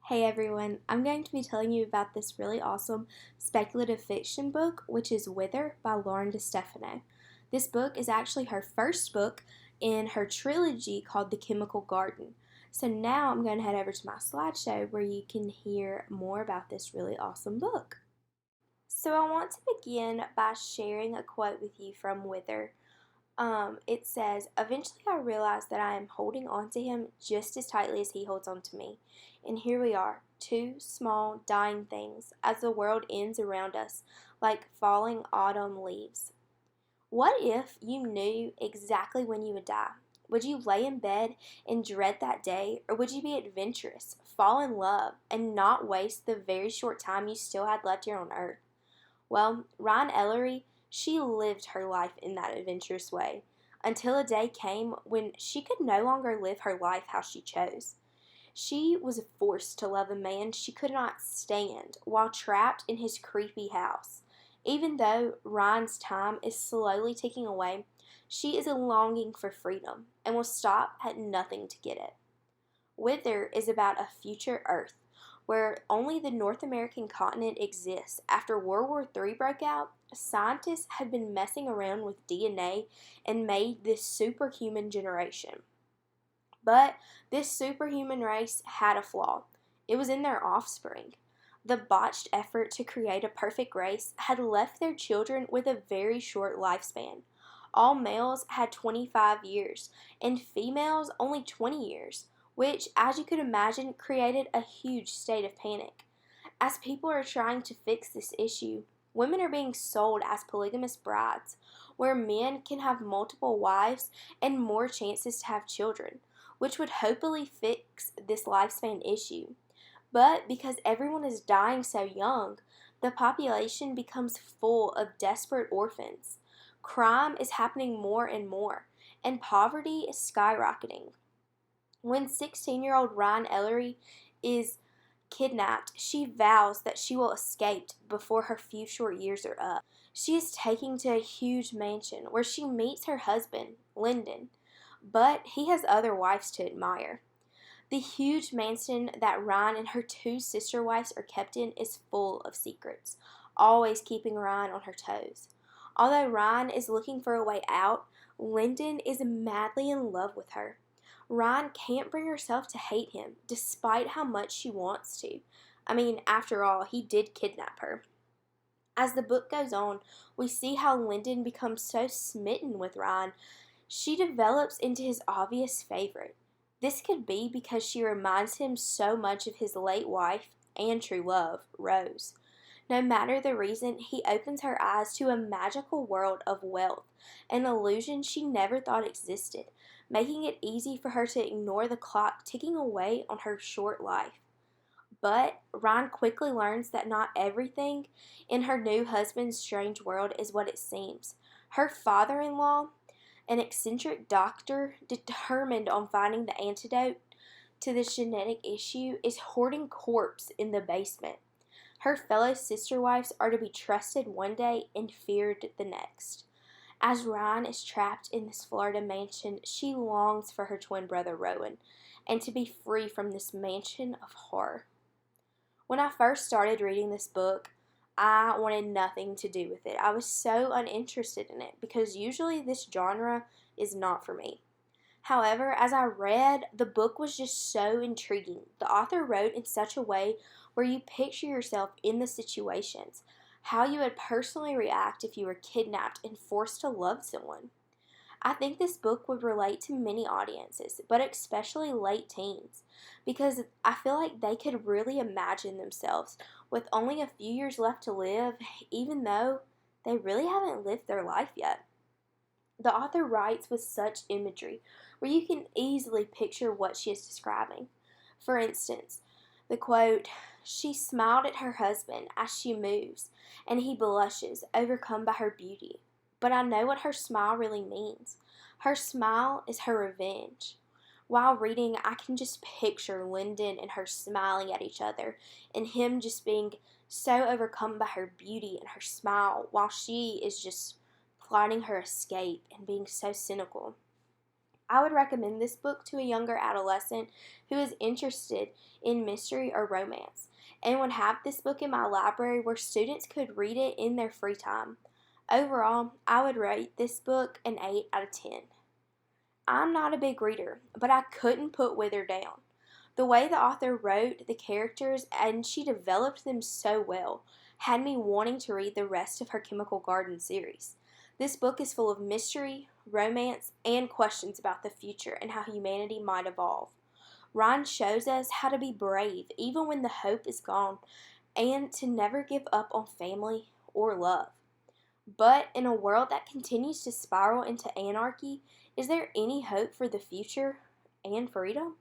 Hey everyone, I'm going to be telling you about this really awesome speculative fiction book, which is Wither by Lauren DeStephano. This book is actually her first book in her trilogy called The Chemical Garden. So now I'm going to head over to my slideshow where you can hear more about this really awesome book. So I want to begin by sharing a quote with you from Wither. It says, "Eventually I realized that I am holding on to him just as tightly as he holds on to me. And here we are, two small, dying things, as the world ends around us, like falling autumn leaves. What if you knew exactly when you would die? Would you lay in bed and dread that day, or would you be adventurous, fall in love, and not waste the very short time you still had left here on earth?" Well, Ryan Ellery, she lived her life in that adventurous way until a day came when she could no longer live her life how she chose. She was forced to love a man she could not stand while trapped in his creepy house. Even though Ryan's time is slowly ticking away, she is longing for freedom and will stop at nothing to get it. Wither is about a future Earth where only the North American continent exists. After World War III broke out, scientists had been messing around with DNA and made this superhuman generation. But this superhuman race had a flaw. It was in their offspring. The botched effort to create a perfect race had left their children with a very short lifespan. All males had 25 years, and females only 20 years, which, as you could imagine, created a huge state of panic. As people are trying to fix this issue, women are being sold as polygamous brides, where men can have multiple wives and more chances to have children, which would hopefully fix this lifespan issue. But because everyone is dying so young, the population becomes full of desperate orphans. Crime is happening more and more, and poverty is skyrocketing. When 16-year-old Ryan Ellery is kidnapped, she vows that she will escape before her few short years are up. She is taken to a huge mansion where she meets her husband, Lyndon, but he has other wives to admire. The huge mansion that Ryan and her two sister wives are kept in is full of secrets, always keeping Ryan on her toes. Although Ryan is looking for a way out, Lyndon is madly in love with her. Ryan can't bring herself to hate him, despite how much she wants to. I mean, after all, he did kidnap her. As the book goes on, we see how Lyndon becomes so smitten with Ryan, she develops into his obvious favorite. This could be because she reminds him so much of his late wife and true love, Rose. No matter the reason, he opens her eyes to a magical world of wealth, an illusion she never thought existed, making it easy for her to ignore the clock ticking away on her short life. But Ryan quickly learns that not everything in her new husband's strange world is what it seems. Her father in law, an eccentric doctor determined on finding the antidote to this genetic issue, is hoarding corpses in the basement. Her fellow sister wives are to be trusted one day and feared the next. As Ryan is trapped in this Florida mansion, she longs for her twin brother Rowan and to be free from this mansion of horror. When I first started reading this book, I wanted nothing to do with it. I was so uninterested in it because usually this genre is not for me. However, as I read, the book was just so intriguing. The author wrote in such a way where you picture yourself in the situations, how you would personally react if you were kidnapped and forced to love someone. I think this book would relate to many audiences, but especially late teens, because I feel like they could really imagine themselves with only a few years left to live, even though they really haven't lived their life yet. The author writes with such imagery where you can easily picture what she is describing. For instance, the quote, "She smiled at her husband as she moves, and he blushes, overcome by her beauty. But I know what her smile really means. Her smile is her revenge." While reading, I can just picture Lyndon and her smiling at each other, and him just being so overcome by her beauty and her smile, while she is just plotting her escape and being so cynical. I would recommend this book to a younger adolescent who is interested in mystery or romance and would have this book in my library where students could read it in their free time. Overall, I would rate this book an 8 out of 10. I'm not a big reader, but I couldn't put Wither down. The way the author wrote the characters and she developed them so well had me wanting to read the rest of her Chemical Garden series. This book is full of mystery, romance, and questions about the future and how humanity might evolve. Ryan shows us how to be brave even when the hope is gone and to never give up on family or love. But in a world that continues to spiral into anarchy, is there any hope for the future and freedom?